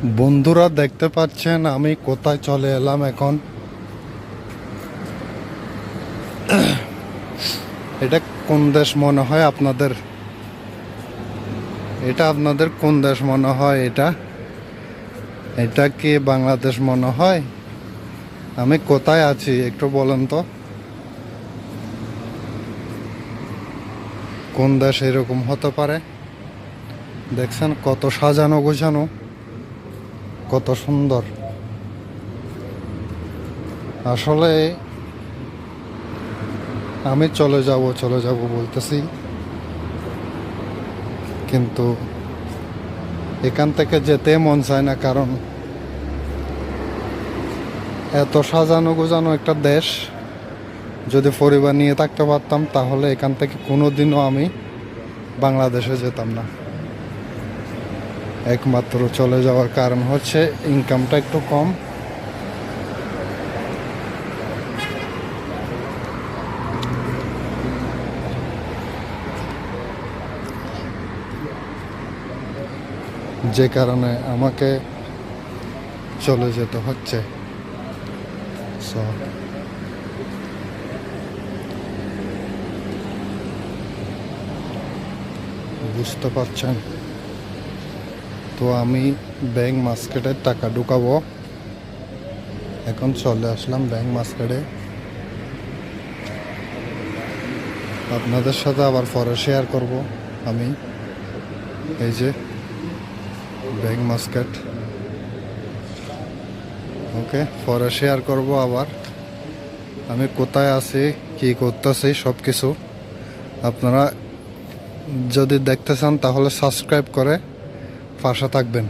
বন্ধুরা দেখতে পাচ্ছেন আমি কোথায় চলে এলাম এখন। এটা কোন দেশ মনে হয় আপনাদের? এটা আপনাদের কোন দেশ মনে হয়? এটা কি বাংলাদেশ মনে হয়? আমি কোথায় আছি একটু বলেন তো, কোন দেশ এরকম হতে পারে? দেখছেন কত সাজানো গোছানো, কত সুন্দর। আসলে আমি চলে যাব বলতেছি, কিন্তু এখান থেকে যেতে মন চায় না, কারণ এত সাজানো গোছানো একটা দেশ। যদি পরিবার নিয়ে থাকতে পারতাম তাহলে এখান থেকে কোনোদিনও আমি বাংলাদেশে যেতাম না। একমাত্র চলে যাওয়ার কারণ হচ্ছে ইনকামটা একটু কম। যে কারণে আমাকে চলে যেতে হচ্ছে। সো বুঝতে পারছেন তো, আমি ব্যাংক মার্কেটে টাকা ঢুকাবো। এখন চলে আসলাম ব্যাংক মার্কেটে, আপনাদের সাথে আবার পরে শেয়ার করব। আমি এই যে ব্যাংক মার্কেট, ওকে, পরে শেয়ার করব আবার আমি কোথায় আছি, কি করতেছি, সব কিছু। আপনারা যদি দেখতে চান তাহলে সাবস্ক্রাইব করে পাশে থাকবেন।